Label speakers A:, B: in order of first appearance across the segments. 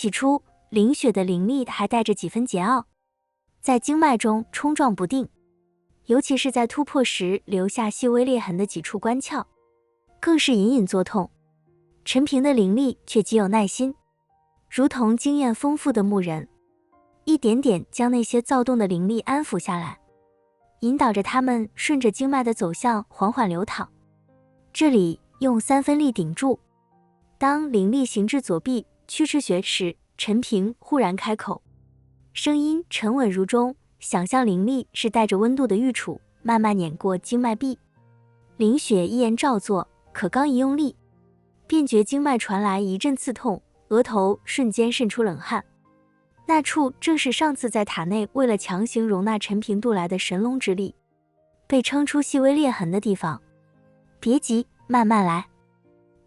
A: 起初，凌雪的灵力还带着几分桀骜，在经脉中冲撞不定，尤其是在突破时留下细微裂痕的几处关窍，更是隐隐作痛。陈平的灵力却极有耐心，如同经验丰富的牧人，一点点将那些躁动的灵力安抚下来，引导着他们顺着经脉的走向缓缓流淌。这里用3分力顶住。当灵力行至左臂曲池穴时，陈平忽然开口，声音沉稳如钟，想象灵力是带着温度的玉杵，慢慢碾过经脉壁。凌雪一言照做，可刚一用力，便觉经脉传来一阵刺痛，额头瞬间渗出冷汗。那处正是上次在塔内为了强行容纳陈平渡来的神龙之力，被撑出细微裂痕的地方。别急，慢慢来。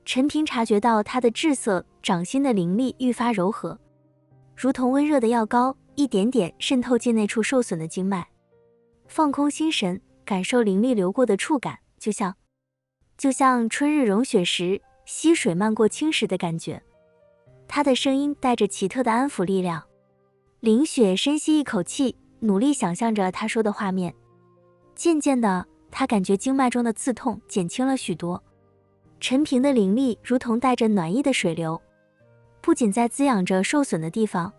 A: 陈平察觉到他的至色掌心的灵力愈发柔和，如同温热的药膏，一点点渗透进那处受损的经脉。放空心神，感受灵力流过的触感，就像春日融雪时溪水漫过青石的感觉。他的声音带着奇特的安抚力量。凌雪深吸一口气，努力想象着他说的画面。渐渐的，他感觉经脉中的刺痛减轻了许多。陈平的灵力如同带着暖意的水流，不仅在滋养着受损的地方，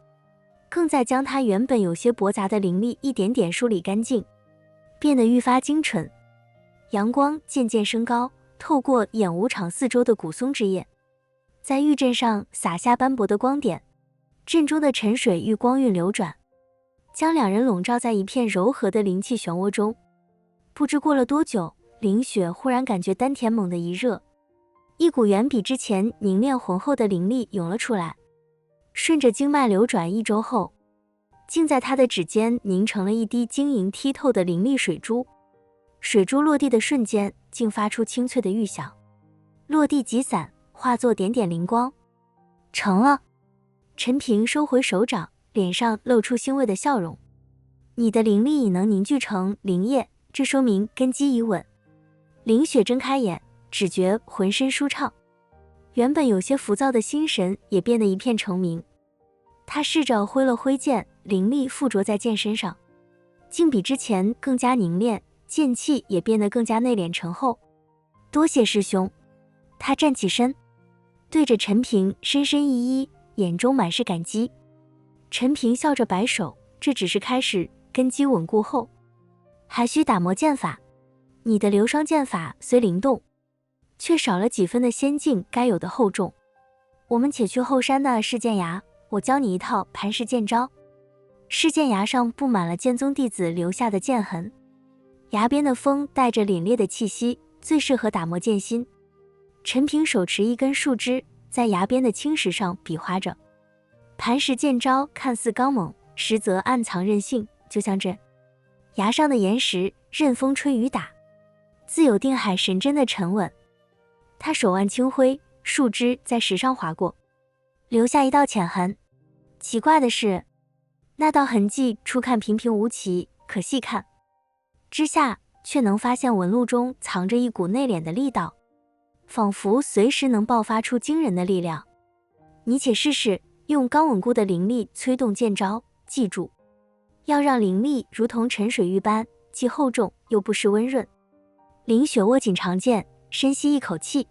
A: 更在将他原本有些驳杂的灵力一点点梳理干净，变得愈发精纯。阳光渐渐升高，透过演武场四周的古松之叶，在玉阵上洒下斑驳的光点，阵中的沉水遇光晕流转，将两人笼罩在一片柔和的灵气漩涡中。不知过了多久，凌雪忽然感觉丹田猛地一热，一股远比之前凝练浑厚的灵力涌了出来，顺着经脉流转1周后，竟在他的指尖凝成了一滴晶莹剔透的灵力水珠。水珠落地的瞬间，竟发出清脆的玉响，落地即散，化作点点灵光。成了。陈平收回手掌，脸上露出欣慰的笑容。你的灵力已能凝聚成灵液，这说明根基已稳。凌雪睁开眼，只觉浑身舒畅，原本有些浮躁的心神也变得一片澄明。他试着挥了挥剑，灵力附着在剑身上，竟比之前更加凝练，剑气也变得更加内敛沉厚。多谢师兄。他站起身，对着陈平深深一揖，眼中满是感激。陈平笑着摆手，这只是开始，根基稳固后，还需打磨剑法。你的流霜剑法虽灵动，却少了几分的仙境该有的厚重。我们且去后山的试剑崖，我教你一套盘石剑招。试剑崖上布满了剑宗弟子留下的剑痕，崖边的风带着凛冽的气息，最适合打磨剑心。陈平手持一根树枝，在崖边的青石上比划着。盘石剑招看似刚猛，实则暗藏韧性，就像这崖上的岩石，任风吹雨打，自有定海神针的沉稳。他手腕轻挥，树枝在石上划过，留下一道浅痕。奇怪的是，那道痕迹初看平平无奇，可细看之下，却能发现纹路中藏着一股内敛的力道，仿佛随时能爆发出惊人的力量。你且试试用刚稳固的灵力催动剑招，记住，要让灵力如同沉水玉般，既厚重又不失温润。凌雪握紧长剑，深吸一口气，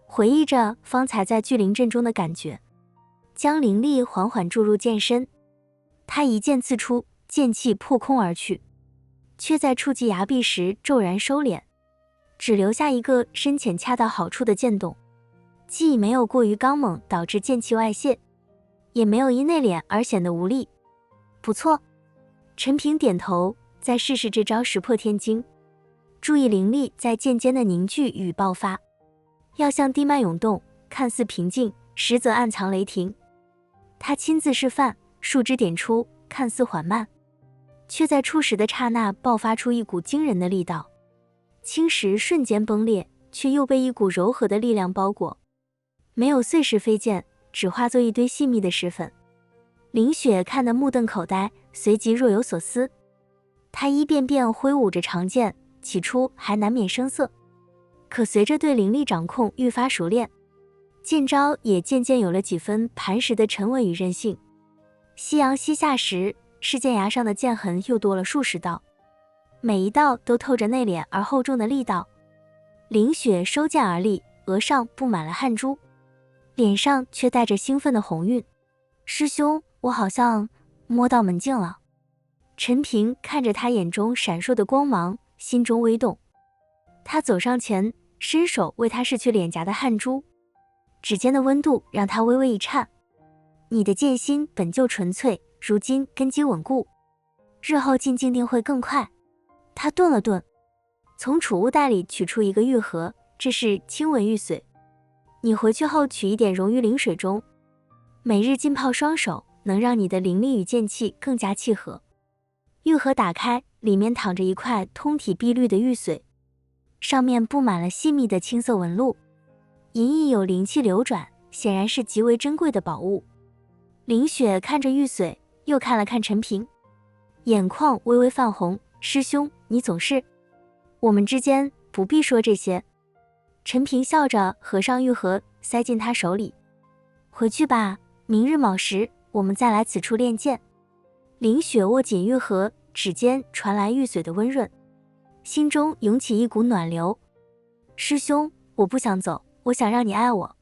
A: 回忆着方才在聚灵阵中的感觉，将灵力缓缓注入剑身。他一剑刺出，剑气破空而去，却在触及崖壁时骤然收敛，只留下一个深浅恰到好处的剑洞，既没有过于刚猛导致剑气外泄，也没有因内敛而显得无力。不错。陈平点头，再试试这招石破天惊。注意灵力在剑尖的凝聚与爆发，要像地脉涌动，看似平静，实则暗藏雷霆。他亲自示范，树枝点出，看似缓慢，却在触石的刹那爆发出一股惊人的力道。青石瞬间崩裂，却又被一股柔和的力量包裹，没有碎石飞溅，只化作一堆细密的石粉。凌雪看得目瞪口呆，随即若有所思。他一遍遍挥舞着长剑，起初还难免生涩，可随着对灵力掌控愈发熟练，剑招也渐渐有了几分磐石的沉稳与韧性。夕阳西下时，是剑崖上的剑痕又多了数十道，每一道都透着内敛而厚重的力道。凌雪收剑而立，额上布满了汗珠，脸上却带着兴奋的红晕。师兄，我好像摸到门径了。陈平看着他眼中闪烁的光芒，心中微动。他走上前，伸手为他拭去脸颊的汗珠，指尖的温度让他微微一颤。你的剑心本就纯粹，如今根基稳固，日后进境定会更快。他顿了顿，从储物袋里取出一个玉盒，这是清文玉髓，你回去后取一点溶于灵水中，每日浸泡双手，能让你的灵力与剑气更加契合。玉盒打开，里面躺着一块通体碧绿的玉髓，上面布满了细密的青色纹路，隐隐有灵气流转，显然是极为珍贵的宝物。凌雪看着玉髓，又看了看陈平，眼眶微微泛红。师兄，你总是……我们之间不必说这些。陈平笑着合上玉盒，塞进他手里。回去吧，明日卯时，我们再来此处练剑。凌雪握紧玉盒，指尖传来玉髓的温润，心中涌起一股暖流。师兄，我不想走，我想让你爱我。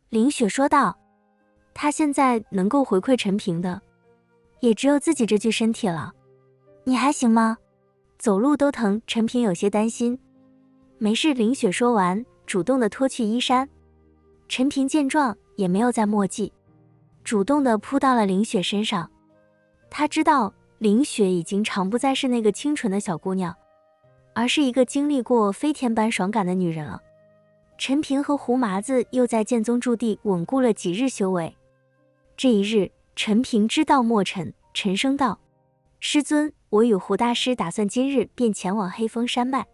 A: 凌雪说道。他现在能够回馈陈平的，也只有自己这具身体了。你还行吗？走路都疼，陈平有些担心。没事，凌雪说完，主动地脱去衣衫。陈平见状，也没有再墨迹，主动地扑到了凌雪身上。他知道凌雪已经常不再是那个清纯的小姑娘，而是一个经历过飞天般爽感的女人了。陈平和胡麻子又在剑宗驻地稳固了几日修为。这一日，陈平知道莫尘，沉声道：师尊，我与胡大师打算今日便前往黑风山脉，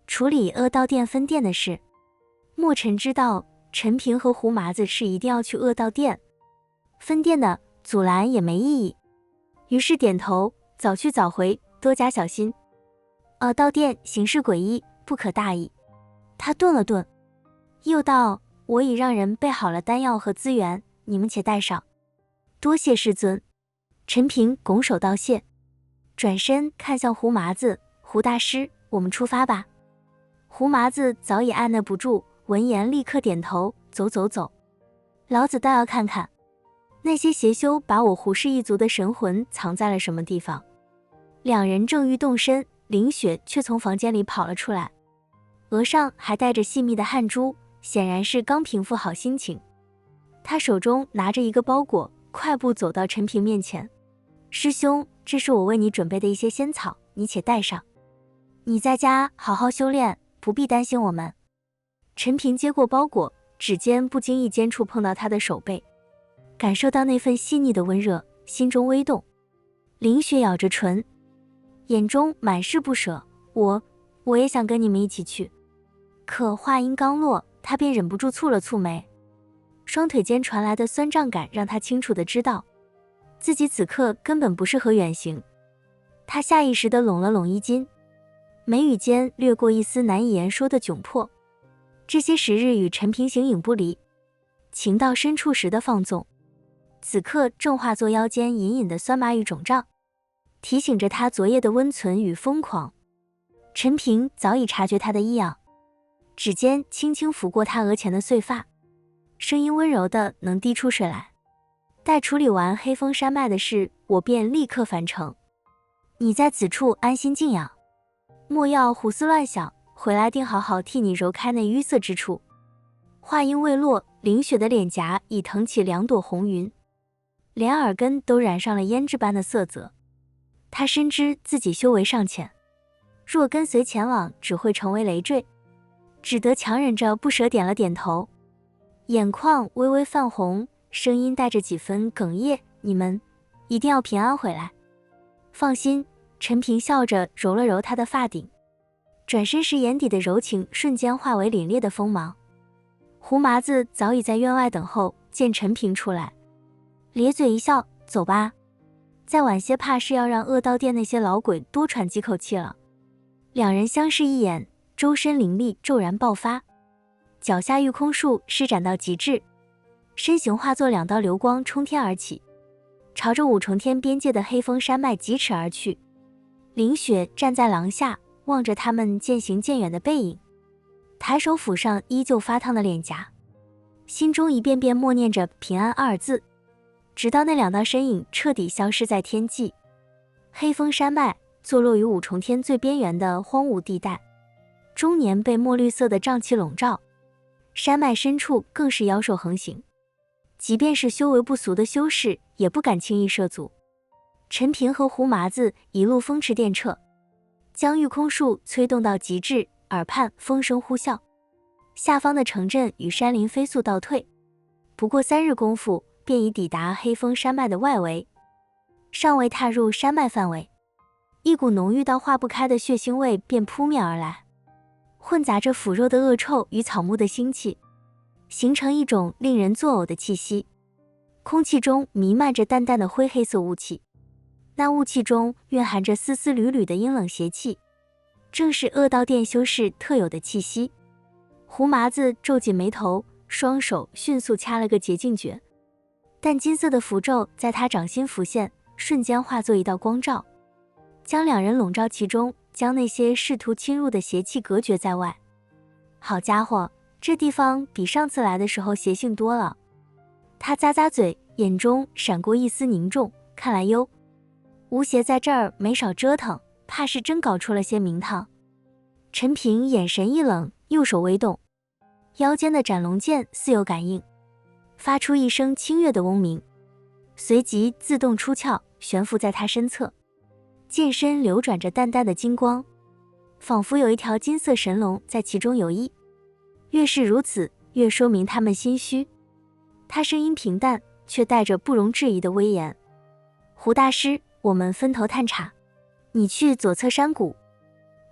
A: 处理恶道殿分店的事。莫尘知道陈平和胡麻子是一定要去恶道殿分店的，阻拦也没意义，于是点头，早去早回，多加小心。恶道殿行事诡异，不可大意。他顿了顿，又道：我已让人备好了丹药和资源，你们且带上。多谢师尊。陈平拱手道谢，转身看向胡麻子：胡大师，我们出发吧。胡麻子早已按捺不住，闻言立刻点头：走走走，老子倒要看看那些邪修把我胡氏一族的神魂藏在了什么地方。两人正欲动身，凌雪却从房间里跑了出来，额上还带着细密的汗珠，显然是刚平复好心情。他手中拿着一个包裹，快步走到陈平面前：师兄，这是我为你准备的一些仙草，你且带上。你在家好好修炼，不必担心我们。陈平接过包裹，指尖不经意间触碰到他的手背，感受到那份细腻的温热，心中微动。凌雪咬着唇，眼中满是不舍：我也想跟你们一起去。可话音刚落，他便忍不住蹙了蹙眉，双腿间传来的酸胀感让他清楚地知道，自己此刻根本不适合远行。他下意识地拢了拢衣襟，眉宇间掠过一丝难以言说的窘迫。这些时日与陈平形影不离，情到深处时的放纵，此刻正化作腰间隐隐的酸麻与肿胀，提醒着他昨夜的温存与疯狂。陈平早已察觉他的异样，指尖轻轻拂过他额前的碎发，声音温柔的能滴出水来：待处理完黑风山脉的事，我便立刻返程。你在此处安心静养，莫要胡思乱想，回来定好好替你揉开那淤塞之处。话音未落，凌雪的脸颊已腾起两朵红云，连耳根都染上了胭脂般的色泽。他深知自己修为尚浅，若跟随前往只会成为累赘，只得强忍着不舍点了点头，眼眶微微泛红，声音带着几分哽咽：你们一定要平安回来。放心。陈平笑着揉了揉他的发顶，转身时眼底的柔情瞬间化为凛冽的锋芒。胡麻子早已在院外等候，见陈平出来，咧嘴一笑：走吧，再晚些怕是要让恶道殿那些老鬼多喘几口气了。两人相视一眼，周身灵力骤然爆发，脚下御空术施展到极致，身形化作2道流光冲天而起，朝着五重天边界的黑风山脉疾驰而去。凌雪站在廊下，望着他们渐行渐远的背影，抬手抚上依旧发烫的脸颊，心中一遍遍默念着平安2字，直到那2道身影彻底消失在天际。黑风山脉坐落于五重天最边缘的荒芜地带，终年被墨绿色的瘴气笼罩，山脉深处更是妖兽横行，即便是修为不俗的修士也不敢轻易涉足。陈平和胡麻子一路风驰电掣，将御空术催动到极致，耳畔风声呼啸，下方的城镇与山林飞速倒退，不过3日功夫便已抵达黑风山脉的外围。尚未踏入山脉范围，一股浓郁到化不开的血腥味便扑面而来，混杂着腐肉的恶臭与草木的腥气，形成一种令人作呕的气息。空气中弥漫着淡淡的灰黑色雾气，那雾气中蕴含着丝丝缕缕的阴冷邪气，正是恶道殿修士特有的气息。胡麻子皱紧眉头，双手迅速掐了个捷径诀，淡金色的符咒在他掌心浮现，瞬间化作一道光照，将2人笼罩其中，将那些试图侵入的邪气隔绝在外。好家伙，这地方比上次来的时候邪性多了。他咂咂嘴，眼中闪过一丝凝重，看来哟，吴邪在这儿没少折腾，怕是真搞出了些名堂。陈平眼神一冷，右手微动，腰间的斩龙剑似有感应，发出一声清越的嗡鸣，随即自动出鞘，悬浮在他身侧，剑身流转着淡淡的金光，仿佛有一条金色神龙在其中游弋。越是如此，越说明他们心虚。他声音平淡，却带着不容置疑的威严。胡大师，我们分头探查，你去左侧山谷，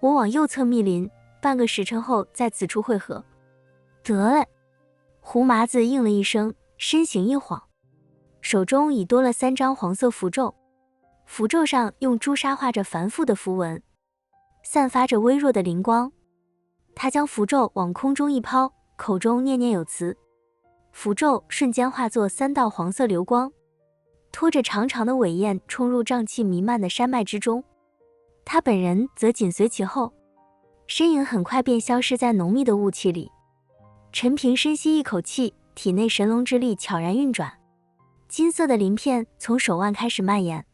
A: 我往右侧密林，半个时辰后在此处会合。得嘞。胡麻子应了一声，身形一晃，手中已多了3张黄色符咒，符咒上用朱砂画着繁复的符文，散发着微弱的灵光。他将符咒往空中一抛，口中念念有词，符咒瞬间化作3道黄色流光，拖着长长的尾焰冲入瘴气弥漫的山脉之中。他本人则紧随其后，身影很快便消失在浓密的雾气里。陈平深吸一口气，体内神龙之力悄然运转，金色的鳞片从手腕开始蔓延，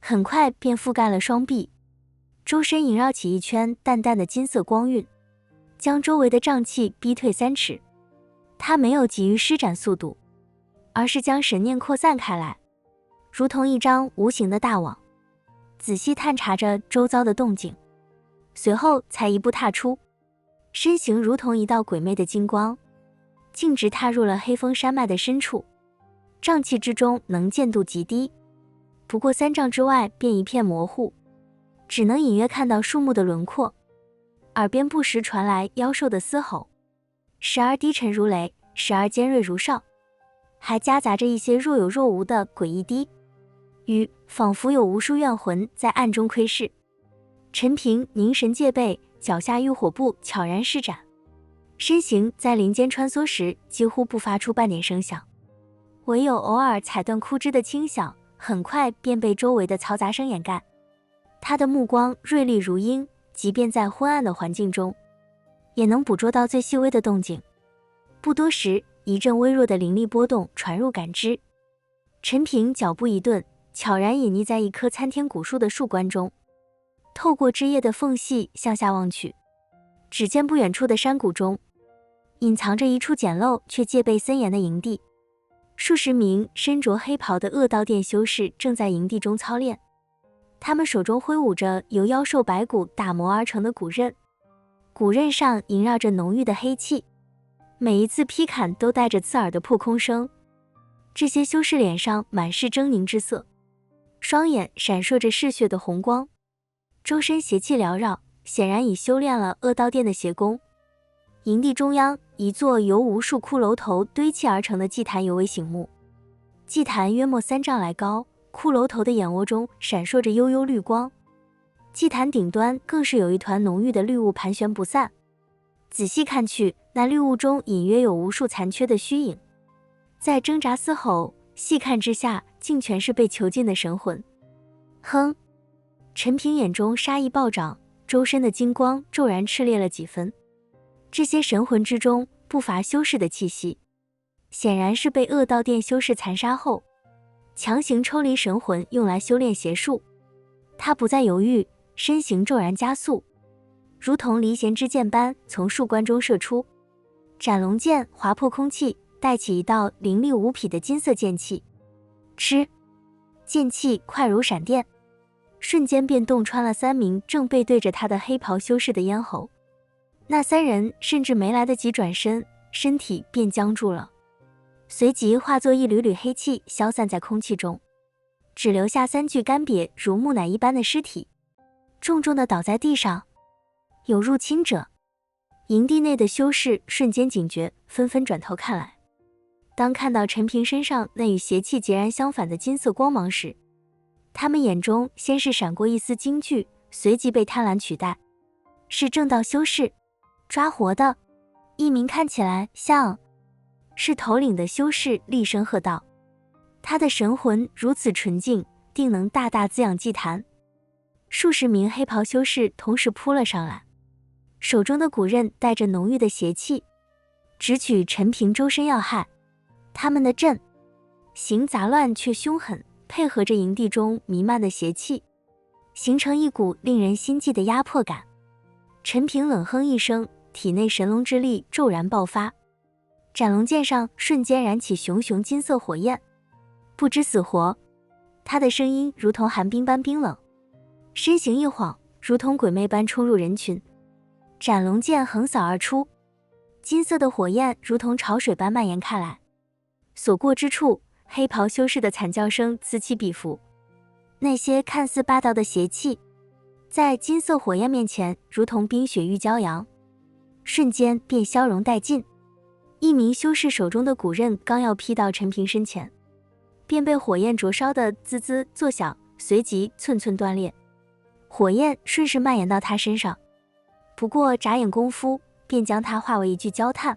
A: 很快便覆盖了双臂，周身萦绕起一圈淡淡的金色光晕，将周围的瘴气逼退3尺。他没有急于施展速度，而是将神念扩散开来，如同一张无形的大网，仔细探查着周遭的动静，随后才一步踏出，身形如同一道鬼魅的金光，径直踏入了黑风山脉的深处。瘴气之中能见度极低，不过3丈之外便一片模糊，只能隐约看到树木的轮廓，耳边不时传来妖兽的嘶吼，时而低沉如雷，时而尖锐如哨，还夹杂着一些若有若无的诡异低语，仿佛有无数怨魂在暗中窥视。陈平凝神戒备，脚下御火步悄然施展，身形在林间穿梭时几乎不发出半点声响，唯有偶尔踩断枯枝的轻响，很快便被周围的嘈杂声掩盖。他的目光锐利如鹰，即便在昏暗的环境中，也能捕捉到最细微的动静。不多时，一阵微弱的灵力波动传入感知。陈平脚步一顿，悄然隐匿在一棵参天古树的树冠中，透过枝叶的缝隙向下望去，只见不远处的山谷中隐藏着一处简陋却戒备森严的营地，数十名身着黑袍的恶道殿修士正在营地中操练，他们手中挥舞着由妖兽白骨打磨而成的骨刃，骨刃上萦绕着浓郁的黑气，每一次劈砍都带着刺耳的破空声。这些修士脸上满是狰狞之色，双眼闪烁着嗜血的红光，周身邪气缭绕，显然已修炼了恶道殿的邪功。营地中央，一座由无数骷髅头堆砌而成的祭坛尤为醒目，祭坛约莫3丈来高，骷髅头的眼窝中闪烁着幽幽绿光，祭坛顶端更是有一团浓郁的绿雾盘旋不散，仔细看去，那绿雾中隐约有无数残缺的虚影，在挣扎嘶吼，细看之下，竟全是被囚禁的神魂。哼！陈平眼中杀意暴涨，周身的金光骤然炽烈了几分。这些神魂之中不乏修士的气息，显然是被恶道殿修士残杀后，强行抽离神魂用来修炼邪术。他不再犹豫，身形骤然加速，如同离弦之箭般从树冠中射出。斩龙剑划破空气，带起一道凌厉无匹的金色剑气。吃！剑气快如闪电，瞬间便洞穿了3名正背对着他的黑袍修士的咽喉。那3人甚至没来得及转身，身体便僵住了，随即化作一缕缕黑气消散在空气中，只留下3具干瘪如木乃伊般的尸体，重重地倒在地上。有入侵者！营地内的修士瞬间警觉，纷纷转头看来。当看到陈平身上那与邪气截然相反的金色光芒时，他们眼中先是闪过一丝惊惧，随即被贪婪取代。是正道修士，抓活的！一名看起来像是头领的修士厉声喝道。他的神魂如此纯净，定能大大滋养祭坛。数十名黑袍修士同时扑了上来，手中的骨刃带着浓郁的邪气，直取陈平周身要害。他们的阵形杂乱却凶狠，配合着营地中弥漫的邪气，形成一股令人心悸的压迫感。陈平冷哼一声，体内神龙之力骤然爆发，斩龙剑上瞬间燃起熊熊金色火焰，不知死活。他的声音如同寒冰般冰冷，身形一晃，如同鬼魅般冲入人群。斩龙剑横扫而出，金色的火焰如同潮水般蔓延开来，所过之处，黑袍修士的惨叫声此起彼伏。那些看似霸道的邪气，在金色火焰面前如同冰雪遇骄阳，瞬间便消融殆尽。一名修士手中的骨刃刚要劈到陈平身前，便被火焰灼烧得滋滋作响，随即寸寸断裂，火焰顺势蔓延到他身上，不过眨眼功夫便将他化为一具焦炭。